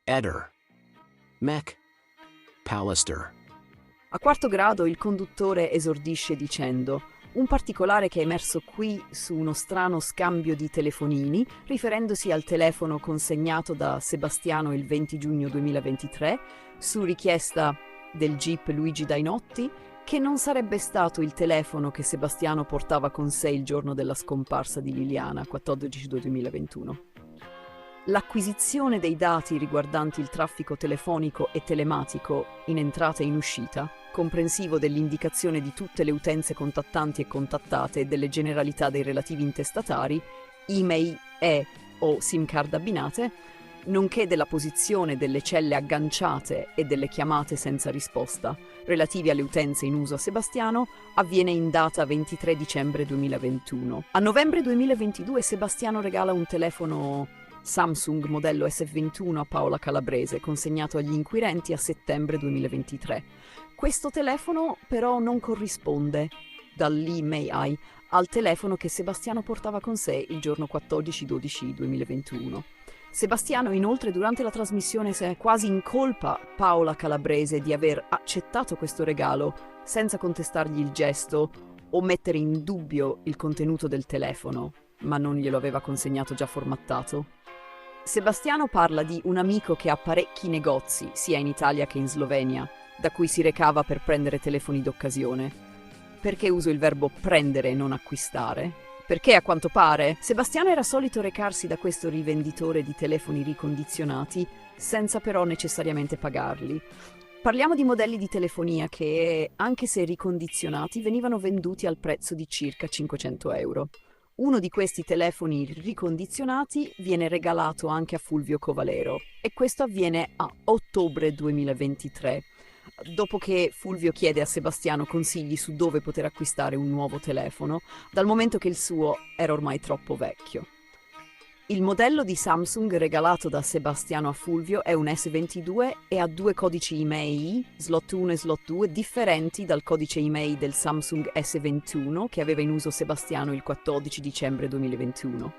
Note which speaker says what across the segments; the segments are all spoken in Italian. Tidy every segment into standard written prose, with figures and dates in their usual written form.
Speaker 1: Eder. Mech. Pallister.
Speaker 2: A quarto grado il conduttore esordisce dicendo: un particolare che è emerso qui su uno strano scambio di telefonini, riferendosi al telefono consegnato da Sebastiano il 20 giugno 2023, su richiesta del GIP Luigi Dainotti, che non sarebbe stato il telefono che Sebastiano portava con sé il giorno della scomparsa di Liliana, 14/2/2021. L'acquisizione dei dati riguardanti il traffico telefonico e telematico in entrata e in uscita, comprensivo dell'indicazione di tutte le utenze contattanti e contattate e delle generalità dei relativi intestatari, email o SIM card abbinate, nonché della posizione delle celle agganciate e delle chiamate senza risposta, relativi alle utenze in uso a Sebastiano, avviene in data 23 dicembre 2021. A novembre 2022 Sebastiano regala un telefono Samsung modello S21 a Paola Calabrese, consegnato agli inquirenti a settembre 2023. Questo telefono però non corrisponde, dall'email, al telefono che Sebastiano portava con sé il giorno 14/12/2021. Sebastiano inoltre durante la trasmissione quasi incolpa Paola Calabrese di aver accettato questo regalo senza contestargli il gesto o mettere in dubbio il contenuto del telefono, ma non glielo aveva consegnato già formattato. Sebastiano parla di un amico che ha parecchi negozi, sia in Italia che in Slovenia, da cui si recava per prendere telefoni d'occasione. Perché uso il verbo prendere e non acquistare? Perché a quanto pare Sebastiano era solito recarsi da questo rivenditore di telefoni ricondizionati senza però necessariamente pagarli. Parliamo di modelli di telefonia che, anche se ricondizionati, venivano venduti al prezzo di circa 500 euro. Uno di questi telefoni ricondizionati viene regalato anche a Fulvio Covalero e questo avviene a ottobre 2023, dopo che Fulvio chiede a Sebastiano consigli su dove poter acquistare un nuovo telefono, dal momento che il suo era ormai troppo vecchio. Il modello di Samsung regalato da Sebastiano a Fulvio è un S22 e ha due codici email, slot 1 e slot 2, differenti dal codice email del Samsung S21 che aveva in uso Sebastiano il 14 dicembre 2021.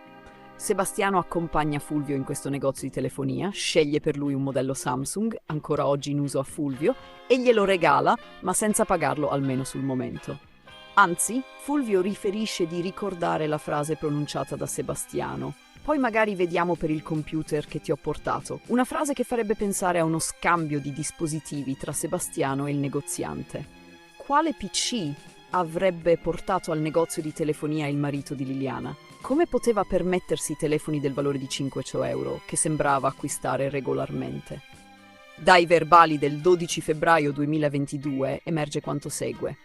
Speaker 2: Sebastiano accompagna Fulvio in questo negozio di telefonia, sceglie per lui un modello Samsung, ancora oggi in uso a Fulvio, e glielo regala, ma senza pagarlo almeno sul momento. Anzi, Fulvio riferisce di ricordare la frase pronunciata da Sebastiano. Poi magari vediamo per il computer che ti ho portato. Una frase che farebbe pensare a uno scambio di dispositivi tra Sebastiano e il negoziante. Quale PC avrebbe portato al negozio di telefonia il marito di Liliana? Come poteva permettersi telefoni del valore di 500 euro che sembrava acquistare regolarmente? Dai verbali del 12 febbraio 2022 emerge quanto segue.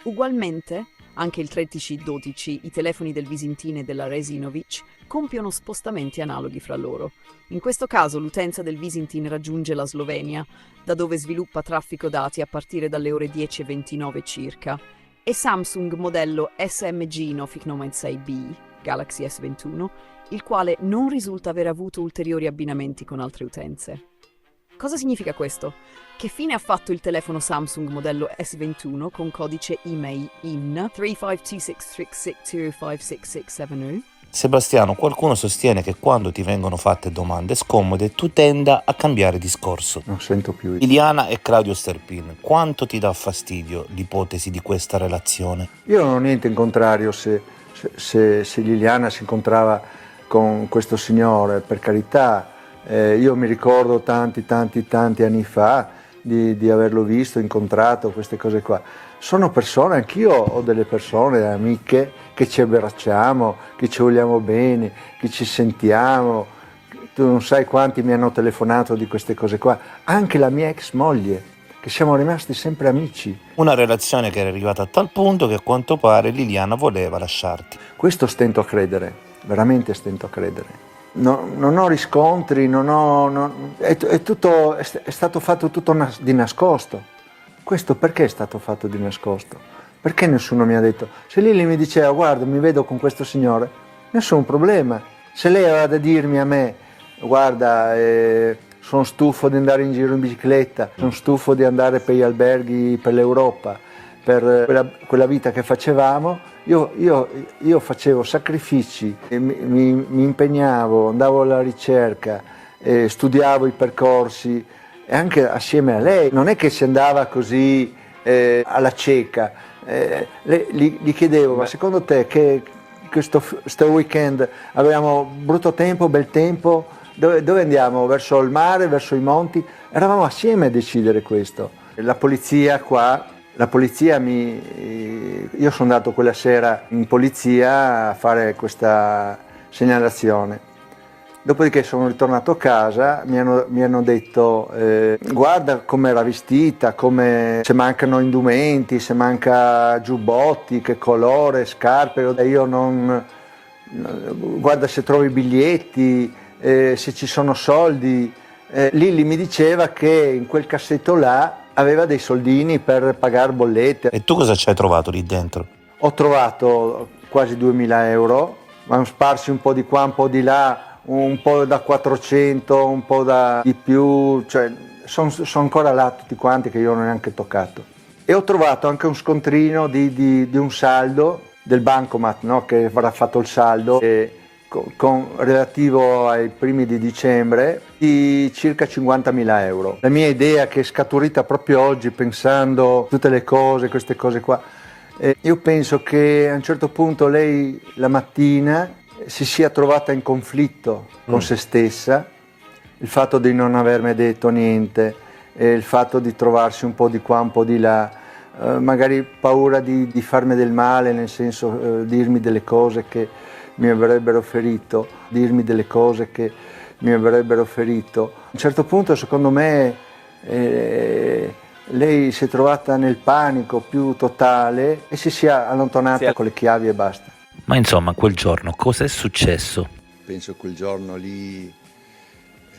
Speaker 2: Ugualmente, anche il 13/12, i telefoni del Visintin e della Resinovic compiono spostamenti analoghi fra loro. In questo caso l'utenza del Visintin raggiunge la Slovenia, da dove sviluppa traffico dati a partire dalle ore 10:29 circa, e Samsung modello SMG 996B, Galaxy S21, il quale non risulta aver avuto ulteriori abbinamenti con altre utenze. Cosa significa questo? Che fine ha fatto il telefono Samsung modello S21 con codice email IN 352666056670?
Speaker 3: Sebastiano, qualcuno sostiene che quando ti vengono fatte domande scomode tu tenda a cambiare discorso.
Speaker 4: Non sento più.
Speaker 3: Liliana e Claudio Sterpin, quanto ti dà fastidio l'ipotesi di questa relazione?
Speaker 4: Io non ho niente in contrario se Liliana si incontrava con questo signore, per carità. Io mi ricordo tanti anni fa di averlo visto, incontrato, queste cose qua. Sono persone, anch'io ho delle persone, amiche, che ci abbracciamo, che ci vogliamo bene, che ci sentiamo. Tu non sai quanti mi hanno telefonato di queste cose qua. Anche la mia ex moglie, che siamo rimasti sempre amici.
Speaker 3: Una relazione che era arrivata a tal punto che a quanto pare Liliana voleva lasciarti.
Speaker 4: Questo stento a credere, veramente stento a credere. Non ho riscontri, è stato fatto tutto di nascosto. Questo perché è stato fatto di nascosto? Perché nessuno mi ha detto? Se Lili mi diceva guarda mi vedo con questo signore, nessun problema. Se lei aveva da dirmi a me guarda sono stufo di andare in giro in bicicletta, sono stufo di andare per gli alberghi per l'Europa, per quella vita che facevamo, io facevo sacrifici, mi impegnavo, andavo alla ricerca, studiavo i percorsi e anche assieme a lei. Non è che si andava così alla cieca. Gli chiedevo, ma secondo te che questo weekend abbiamo brutto tempo, bel tempo, dove andiamo? Verso il mare, verso i monti? Eravamo assieme a decidere questo. La polizia qua, io sono andato quella sera in polizia a fare questa segnalazione. Dopodiché sono ritornato a casa, mi hanno detto guarda come era vestita, se mancano indumenti, se manca giubbotti, che colore, scarpe, guarda se trovi biglietti, se ci sono soldi. Lilli mi diceva che in quel cassetto là aveva dei soldini per pagare bollette.
Speaker 3: E tu cosa ci hai trovato lì dentro?
Speaker 4: Ho trovato quasi 2000 euro, ma sparsi un po' di qua, un po' di là, un po' da 400, un po' di più, cioè sono ancora là tutti quanti che io non ho neanche toccato. E ho trovato anche un scontrino di un saldo del bancomat, no? Che avrà fatto il saldo relativo ai primi di dicembre di circa 50.000 euro. La mia idea, che è scaturita proprio oggi pensando a tutte le cose, queste cose qua, io penso che a un certo punto lei la mattina si sia trovata in conflitto con se stessa, il fatto di non avermi detto niente, il fatto di trovarsi un po' di qua, un po' di là, magari paura di farmi del male, nel senso dirmi delle cose che mi avrebbero ferito, A un certo punto, secondo me, lei si è trovata nel panico più totale e si è allontanata con le chiavi e basta.
Speaker 3: Ma insomma, quel giorno cosa è successo?
Speaker 5: Penso quel giorno lì,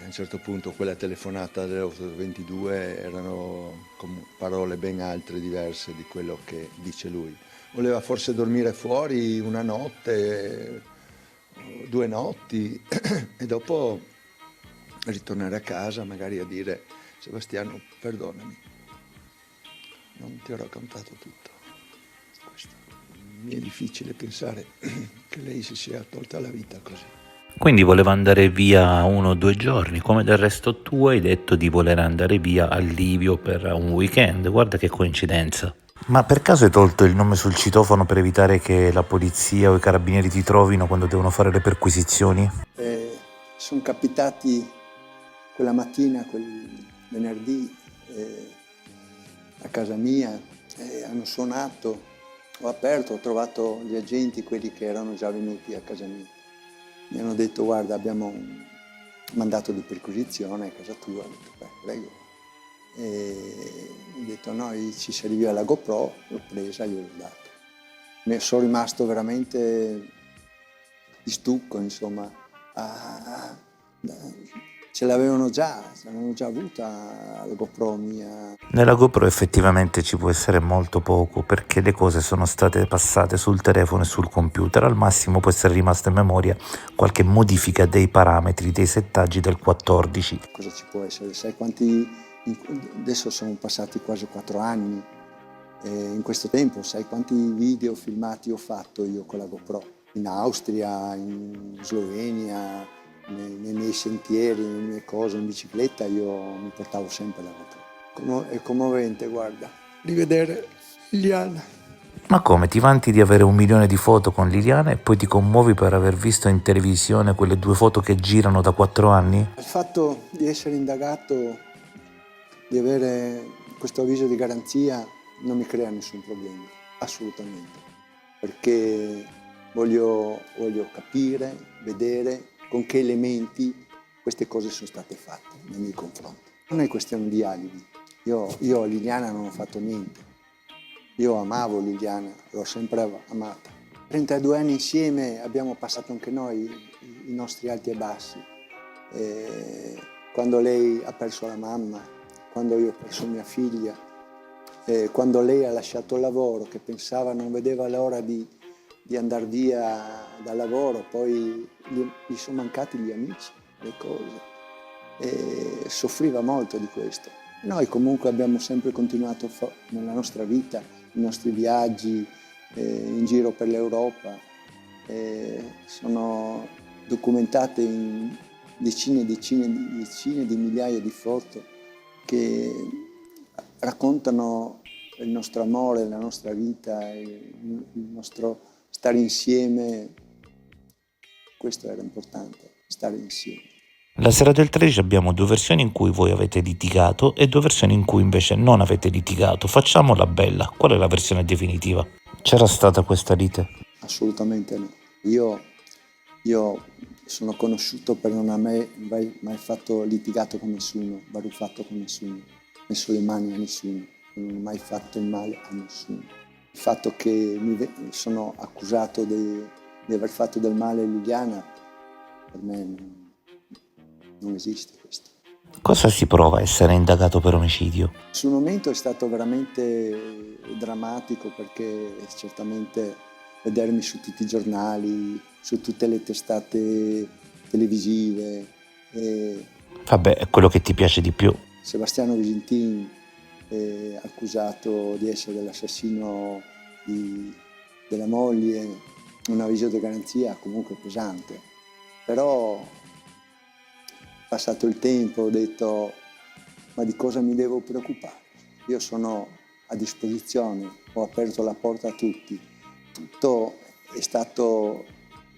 Speaker 5: a un certo punto quella telefonata delle 8:22 erano con parole ben altre, diverse di quello che dice lui. Voleva forse dormire fuori una notte, 2 notti e dopo ritornare a casa magari a dire: Sebastiano, perdonami, non ti ho raccontato tutto. Questo. Mi è difficile pensare che lei si sia tolta la vita così.
Speaker 3: Quindi voleva andare via 1 o 2 giorni, come del resto tu hai detto di voler andare via a Livio per un weekend. Guarda che coincidenza. Ma per caso hai tolto il nome sul citofono per evitare che la polizia o i carabinieri ti trovino quando devono fare le perquisizioni?
Speaker 5: Sono capitati quella mattina, quel venerdì, a casa mia, hanno suonato, ho aperto, ho trovato gli agenti, quelli che erano già venuti a casa mia. Mi hanno detto: guarda, abbiamo un mandato di perquisizione a casa tua. Ho detto: beh, prego. E ho detto: no, ci serviva la GoPro, l'ho presa e gliel'ho data. Ne sono rimasto veramente di stucco, insomma. Ce l'avevano già avuta la GoPro mia.
Speaker 3: Nella GoPro effettivamente ci può essere molto poco, perché le cose sono state passate sul telefono e sul computer. Al massimo può essere rimasta in memoria qualche modifica dei parametri, dei settaggi del 14.
Speaker 5: Cosa ci può essere? Sai quanti... Adesso sono passati quasi 4 anni. In questo tempo sai quanti video filmati ho fatto io con la GoPro? In Austria, in Slovenia, nei miei sentieri, nelle mie cose, in bicicletta, io mi portavo sempre la GoPro. È commovente, guarda, rivedere Liliana.
Speaker 3: Ma come, ti vanti di avere 1 milione di foto con Liliana e poi ti commuovi per aver visto in televisione quelle 2 foto che girano da 4 anni?
Speaker 5: Il fatto di essere indagato, di avere questo avviso di garanzia, non mi crea nessun problema, assolutamente, perché voglio capire, vedere con che elementi queste cose sono state fatte nei miei confronti. Non è questione di alibi. Io a Liliana non ho fatto niente. Io amavo Liliana, l'ho sempre amata. 32 anni insieme, abbiamo passato anche noi i nostri alti e bassi. Quando lei ha perso la mamma, quando io ho perso mia figlia, quando lei ha lasciato il lavoro, che pensava, non vedeva l'ora di andare via dal lavoro, poi gli sono mancati gli amici, le cose, e soffriva molto di questo. Noi comunque abbiamo sempre continuato nella nostra vita, i nostri viaggi in giro per l'Europa, sono documentate in decine di migliaia di foto che raccontano il nostro amore, la nostra vita, il nostro stare insieme. Questo era importante, stare insieme.
Speaker 3: La sera del 13 abbiamo 2 versioni in cui voi avete litigato e 2 versioni in cui invece non avete litigato. Facciamola bella. Qual è la versione definitiva? C'era stata questa lite?
Speaker 5: Assolutamente no. Io sono conosciuto per non aver mai fatto litigato con nessuno, baruffato con nessuno, messo le mani a nessuno, non ho mai fatto il male a nessuno. Il fatto che sono accusato di aver fatto del male a Liliana, per me non esiste questo.
Speaker 3: Cosa si prova a essere indagato per omicidio?
Speaker 5: Sul momento è stato veramente drammatico, perché certamente vedermi su tutti i giornali, su tutte le testate televisive.
Speaker 3: Vabbè, è quello che ti piace di più.
Speaker 5: Sebastiano Visintin è accusato di essere l'assassino della moglie, un avviso di garanzia comunque pesante. Però passato il tempo ho detto: ma di cosa mi devo preoccupare? Io sono a disposizione, ho aperto la porta a tutti, tutto è stato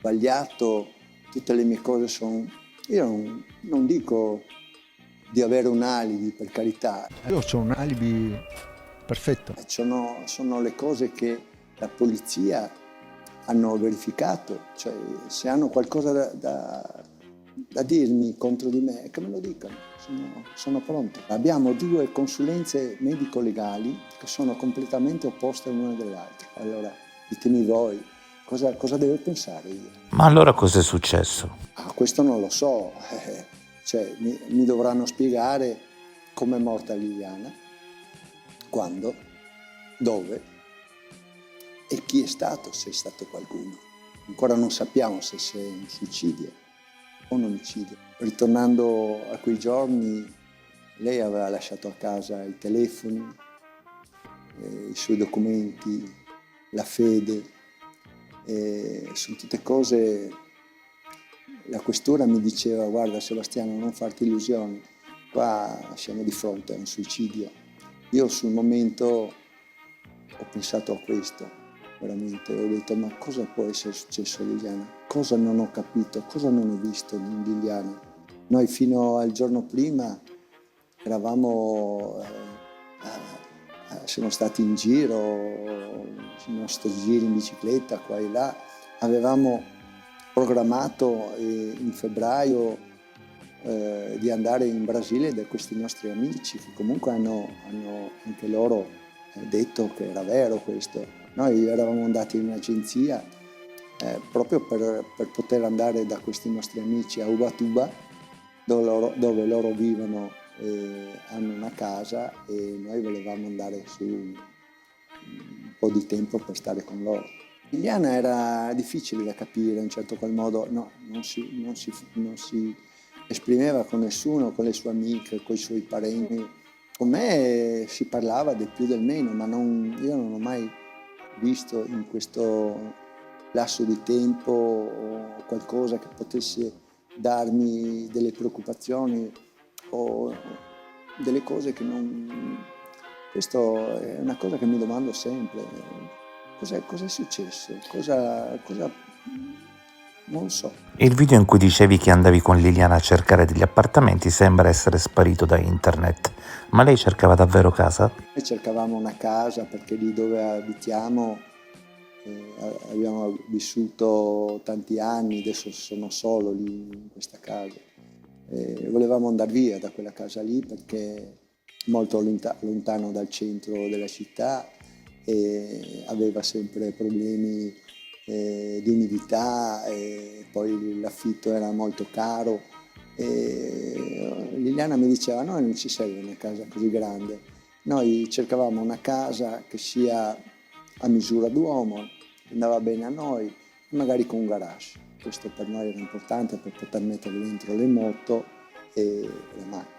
Speaker 5: vagliato, tutte le mie cose sono... Io non dico di avere un alibi, per carità.
Speaker 4: Io ho un alibi perfetto.
Speaker 5: Sono le cose che la polizia hanno verificato, cioè se hanno qualcosa da dirmi contro di me, che me lo dicano, sono pronto. Abbiamo 2 consulenze medico-legali che sono completamente opposte l'una dell'altra. Allora, ditemi voi, cosa devo pensare io?
Speaker 3: Ma allora cos'è successo?
Speaker 5: Questo non lo so, cioè mi dovranno spiegare come è morta Liliana, quando, dove e chi è stato, se è stato qualcuno. Ancora non sappiamo se è un suicidio o un omicidio. Ritornando a quei giorni, lei aveva lasciato a casa i telefoni, i suoi documenti, la fede. Sono tutte cose. La questura mi diceva: guarda Sebastiano, non farti illusioni, qua siamo di fronte a un suicidio. Io sul momento ho pensato a questo, veramente, ho detto: ma cosa può essere successo a Liliana? Cosa non ho capito, cosa non ho visto in Liliana? Noi fino al giorno prima eravamo, siamo stati in giro, i nostri giri in bicicletta qua e là, avevamo programmato in febbraio di andare in Brasile da questi nostri amici che comunque hanno anche loro detto che era vero questo. Noi eravamo andati in un'agenzia proprio per poter andare da questi nostri amici a Ubatuba, dove loro vivono, hanno una casa, e noi volevamo andare su un po' di tempo per stare con loro. Liliana era difficile da capire in un certo qual modo, no, non si esprimeva con nessuno, con le sue amiche, con i suoi parenti. Con me si parlava del più del meno, ma io non ho mai visto in questo lasso di tempo qualcosa che potesse darmi delle preoccupazioni o delle cose che non... Questo è una cosa che mi domando sempre. Cos'è successo? Non lo so.
Speaker 3: Il video in cui dicevi che andavi con Liliana a cercare degli appartamenti sembra essere sparito da internet. Ma lei cercava davvero casa?
Speaker 5: Noi cercavamo una casa perché lì dove abitiamo abbiamo vissuto tanti anni, adesso sono solo lì in questa casa. Volevamo andare via da quella casa lì perché è molto lontano dal centro della città e aveva sempre problemi di umidità, e poi l'affitto era molto caro. Liliana mi diceva: noi non ci serve una casa così grande, noi cercavamo una casa che sia a misura d'uomo, che andava bene a noi, magari con un garage. Questo per noi era importante per poter mettere dentro le moto e le macchine.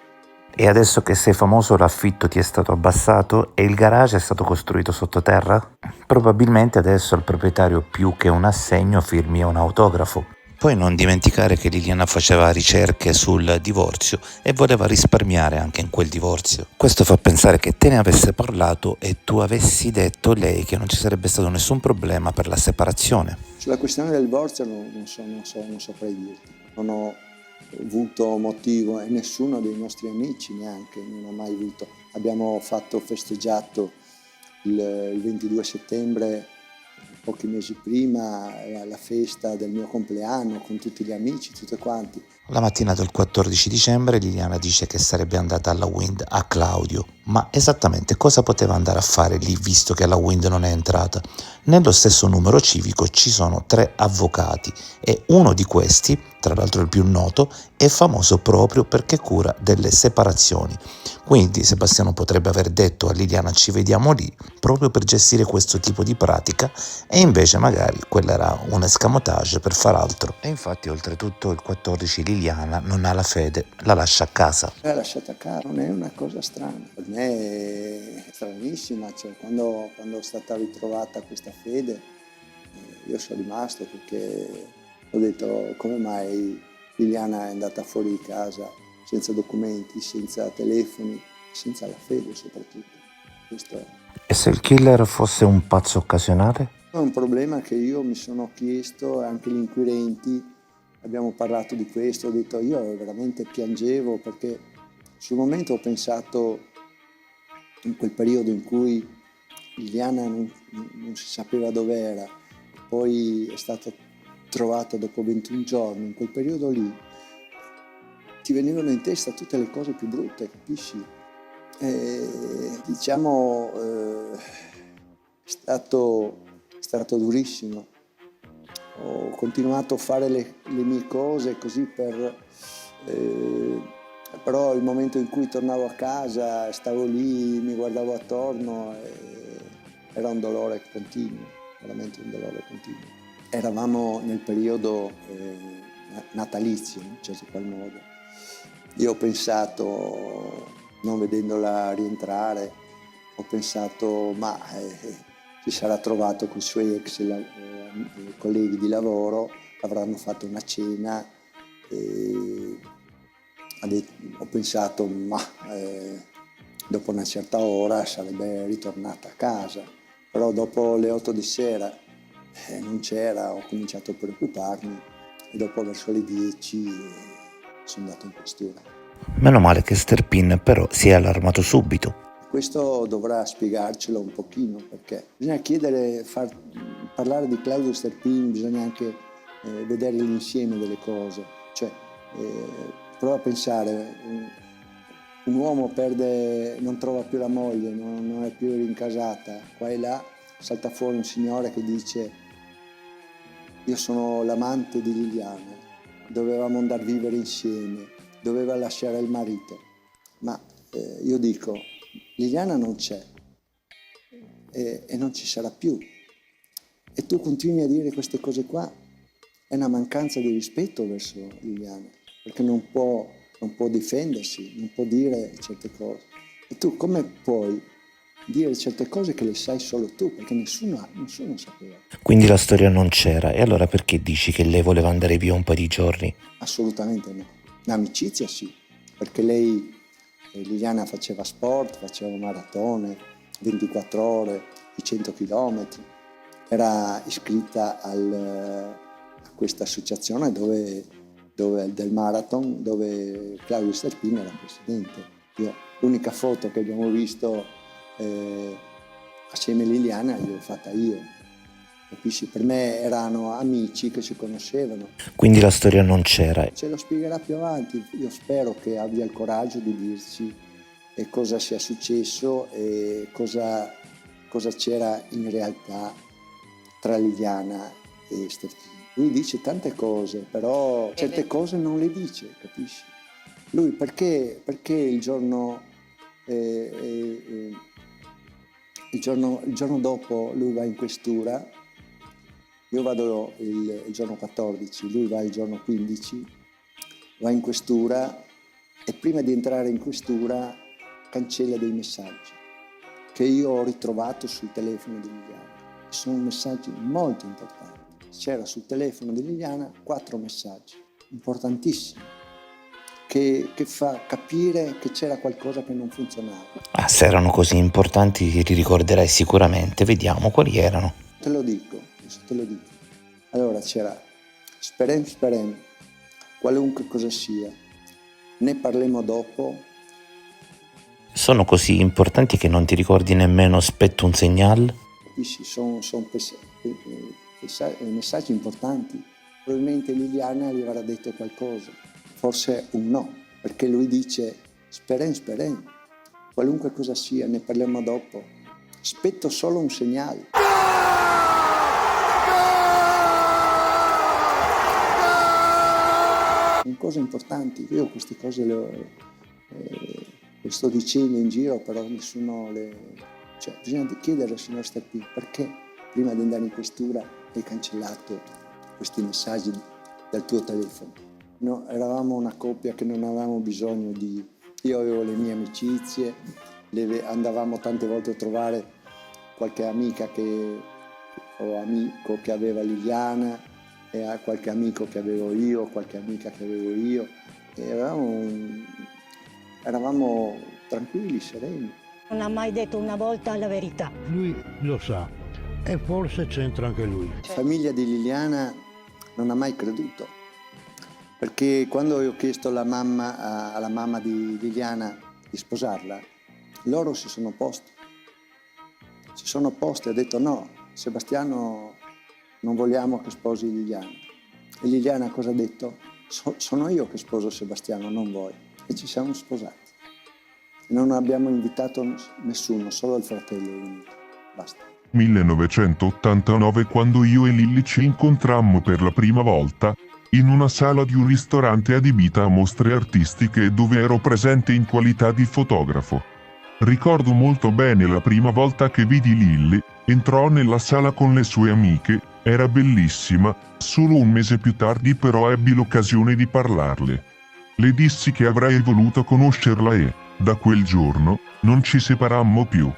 Speaker 3: E adesso che sei famoso l'affitto ti è stato abbassato e il garage è stato costruito sottoterra? Probabilmente adesso al proprietario più che un assegno firmi un autografo. Poi non dimenticare che Liliana faceva ricerche sul divorzio e voleva risparmiare anche in quel divorzio. Questo fa pensare che te ne avesse parlato e tu avessi detto a lei che non ci sarebbe stato nessun problema per la separazione.
Speaker 5: Sulla questione del divorzio non saprei dirti. Non ho avuto motivo e nessuno dei nostri amici neanche, non ho mai avuto. Abbiamo festeggiato il 22 settembre, pochi mesi prima, la festa del mio compleanno con tutti gli amici, tutti quanti.
Speaker 3: La mattina del 14 dicembre Liliana dice che sarebbe andata alla Wind a Claudio, ma esattamente cosa poteva andare a fare lì visto che la Wind non è entrata? Nello stesso numero civico ci sono 3 avvocati e uno di questi, tra l'altro il più noto, è famoso proprio perché cura delle separazioni. Quindi Sebastiano potrebbe aver detto a Liliana ci vediamo lì proprio per gestire questo tipo di pratica e invece magari quella era un escamotage per far altro. E infatti oltretutto il 14 Liliana non ha la fede, la lascia a casa.
Speaker 5: L'ha lasciata a casa, non è una cosa strana, per me è stranissima, cioè, quando è stata ritrovata questa fede io sono rimasto perché ho detto come mai Liliana è andata fuori di casa senza documenti, senza telefoni, senza la fede soprattutto. Questo
Speaker 3: E se il killer fosse un pazzo occasionale?
Speaker 5: è un problema che io mi sono chiesto, anche gli inquirenti, abbiamo parlato di questo, ho detto io veramente piangevo perché sul momento ho pensato in quel periodo in cui Liliana non si sapeva dove era, poi è stata trovata dopo 21 giorni, in quel periodo lì ti venivano in testa tutte le cose più brutte, capisci? Diciamo è stato durissimo. Ho continuato a fare le mie cose così però il momento in cui tornavo a casa, stavo lì, mi guardavo attorno, era un dolore continuo, veramente un dolore continuo. Eravamo nel periodo natalizio, in un certo qual modo. Io ho pensato, non vedendola rientrare, ho pensato ma si sarà trovato con i suoi ex colleghi di lavoro, avranno fatto una cena e ho pensato ma dopo una certa ora sarebbe ritornata a casa, però dopo le 8 di sera non c'era, ho cominciato a preoccuparmi e dopo verso le 10 sono andato in questura.
Speaker 3: Meno male che Sterpin però si è allarmato subito.
Speaker 5: Questo dovrà spiegarcelo un pochino perché bisogna parlare di Claudio Sterpin, bisogna anche vedere l'insieme delle cose, cioè prova a pensare, un uomo non trova più la moglie, non è più rincasata, qua e là salta fuori un signore che dice io sono l'amante di Liliana, dovevamo andare a vivere insieme, doveva lasciare il marito, ma io dico Liliana non c'è e non ci sarà più e tu continui a dire queste cose qua, è una mancanza di rispetto verso Liliana perché non può difendersi, non può dire certe cose e tu come puoi dire certe cose che le sai solo tu perché nessuno sapeva.
Speaker 3: Quindi la storia non c'era e allora perché dici che lei voleva andare via un po' di giorni?
Speaker 5: Assolutamente no, l'amicizia sì, perché Liliana faceva sport, faceva maratone, 24 ore, i 100 km, era iscritta a questa associazione del marathon dove Claudio Sterpin era presidente. L'unica foto che abbiamo visto assieme a Liliana l'ho fatta io. Capisci? Per me erano amici che si conoscevano.
Speaker 3: Quindi la storia non c'era.
Speaker 5: Ce lo spiegherà più avanti, io spero che abbia il coraggio di dirci cosa sia successo e cosa c'era in realtà tra Liliana e Sterpin. Lui dice tante cose, però certe cose non le dice, capisci? Lui perché il giorno dopo lui va in questura, io vado il giorno 14, lui va il giorno 15, va in questura e prima di entrare in questura cancella dei messaggi che io ho ritrovato sul telefono di Liliana. Sono messaggi molto importanti.
Speaker 4: c'era sul telefono di Liliana 4 messaggi importantissimi che fa capire che c'era qualcosa che non funzionava.
Speaker 3: Ah, se erano così importanti ti ricorderai sicuramente, vediamo quali erano.
Speaker 4: Te lo dico, adesso te lo dico. Allora c'era Sperem, qualunque cosa sia, ne parliamo dopo.
Speaker 3: Sono così importanti che non ti ricordi nemmeno aspetto un segnale?
Speaker 4: Capisci, sono messaggi importanti. Probabilmente Liliana gli avrà detto qualcosa, forse un no, perché lui dice Sperem, qualunque cosa sia, ne parliamo dopo. Aspetto solo un segnale. Sono cose importanti, io queste cose le sto dicendo in giro, però nessuno Cioè, bisogna chiedere al signor Steppi perché prima di andare in questura hai cancellato questi messaggi dal tuo telefono. No, eravamo una coppia che non avevamo bisogno di... Io avevo le mie amicizie, andavamo tante volte a trovare qualche amica o amico che aveva Liliana, e a qualche amico che avevo io, qualche amica che avevo io. E eravamo tranquilli, sereni.
Speaker 6: Non ha mai detto una volta la verità.
Speaker 7: Lui lo sa e forse c'entra anche lui.
Speaker 4: La famiglia di Liliana non ha mai creduto, perché quando ho chiesto alla mamma di Liliana di sposarla, loro si sono opposti e ha detto no, Sebastiano non vogliamo che sposi Liliana. E Liliana cosa ha detto? Sono io che sposo Sebastiano, non voi. E ci siamo sposati. Non abbiamo invitato nessuno, solo il fratello è venuto. Basta.
Speaker 8: 1989, quando io e Lilli ci incontrammo per la prima volta, in una sala di un ristorante adibita a mostre artistiche dove ero presente in qualità di fotografo. Ricordo molto bene la prima volta che vidi Lilli, entrò nella sala con le sue amiche, era bellissima, solo un mese più tardi però ebbi l'occasione di parlarle. Le dissi che avrei voluto conoscerla e, da quel giorno, non ci separammo più.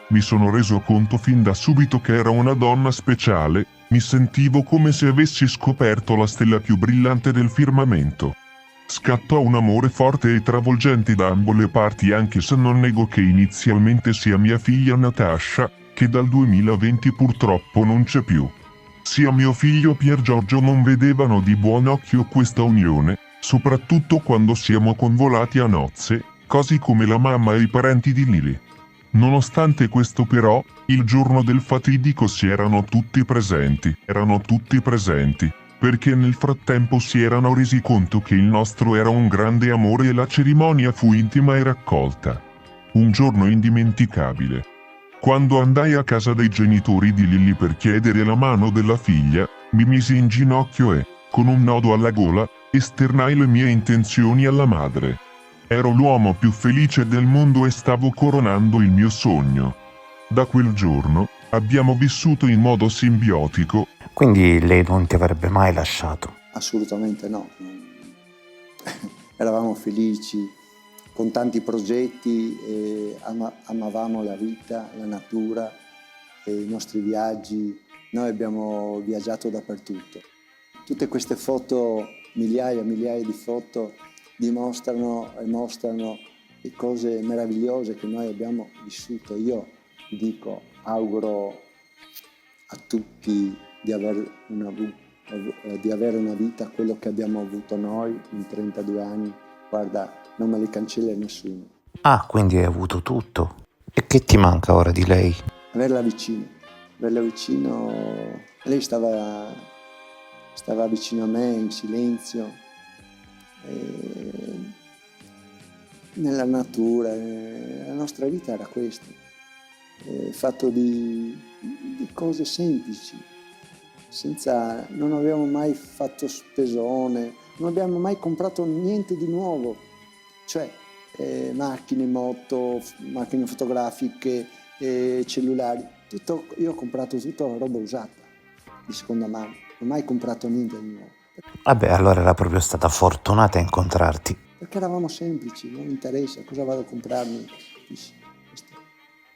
Speaker 8: Mi sono reso conto fin da subito che era una donna speciale, mi sentivo come se avessi scoperto la stella più brillante del firmamento. Scattò un amore forte e travolgente da ambo le parti, anche se non nego che inizialmente sia mia figlia Natasha, che dal 2020 purtroppo non c'è più, sia mio figlio Pier Giorgio non vedevano di buon occhio questa unione, soprattutto quando siamo convolati a nozze, così come la mamma e i parenti di Lily. Nonostante questo però, il giorno del fatidico erano tutti presenti, perché nel frattempo si erano resi conto che il nostro era un grande amore e la cerimonia fu intima e raccolta. Un giorno indimenticabile. Quando andai a casa dei genitori di Lily per chiedere la mano della figlia, mi misi in ginocchio e, con un nodo alla gola, esternai le mie intenzioni alla madre. Ero l'uomo più felice del mondo e stavo coronando il mio sogno. Da quel giorno, abbiamo vissuto in modo simbiotico.
Speaker 3: Quindi lei non ti avrebbe mai lasciato?
Speaker 4: Assolutamente no. Eravamo felici, con tanti progetti, amavamo la vita, la natura, i nostri viaggi. Noi abbiamo viaggiato dappertutto. Tutte queste foto, migliaia di foto, dimostrano e mostrano le cose meravigliose che noi abbiamo vissuto. Io dico, auguro a tutti di avere una vita quello che abbiamo avuto noi in 32 anni. Guarda, non me li cancella nessuno.
Speaker 3: Ah, quindi hai avuto tutto. E che ti manca ora di lei?
Speaker 4: Averla vicino. Lei stava vicino a me in silenzio, nella natura. La nostra vita era questa, fatto di cose semplici, non abbiamo mai fatto spesone, non abbiamo mai comprato niente di nuovo, cioè macchine, moto, macchine fotografiche, cellulari, tutto. Io ho comprato tutta roba usata, di seconda mano, non ho mai comprato niente di nuovo.
Speaker 3: Vabbè, allora era proprio stata fortunata a incontrarti.
Speaker 4: Perché eravamo semplici, non mi interessa, cosa vado a comprarmi?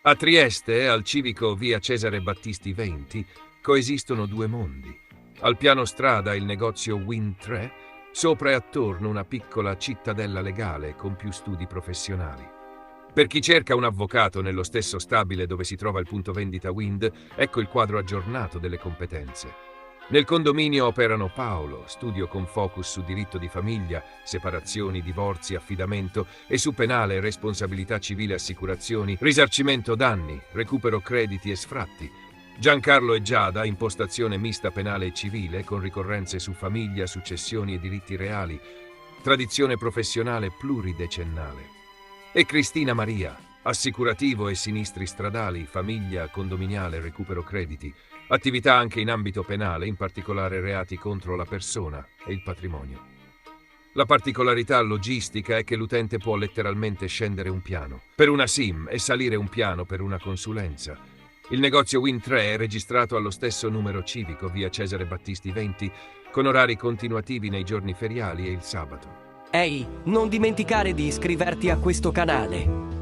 Speaker 9: A Trieste, al civico via Cesare Battisti 20, coesistono due mondi. Al piano strada il negozio Wind 3, sopra e attorno una piccola cittadella legale con più studi professionali. Per chi cerca un avvocato nello stesso stabile dove si trova il punto vendita Wind, ecco il quadro aggiornato delle competenze. Nel condominio operano Paolo, studio con focus su diritto di famiglia, separazioni, divorzi, affidamento e su penale, responsabilità civile, assicurazioni, risarcimento danni, recupero crediti e sfratti. Giancarlo e Giada, impostazione mista penale e civile, con ricorrenze su famiglia, successioni e diritti reali, tradizione professionale pluridecennale. E Cristina Maria, assicurativo e sinistri stradali, famiglia, condominiale, recupero crediti, attività anche in ambito penale, in particolare reati contro la persona e il patrimonio. La particolarità logistica è che l'utente può letteralmente scendere un piano per una SIM e salire un piano per una consulenza. Il negozio Wind 3 è registrato allo stesso numero civico, via Cesare Battisti 20, con orari continuativi nei giorni feriali e il sabato.
Speaker 10: Ehi, non dimenticare di iscriverti a questo canale.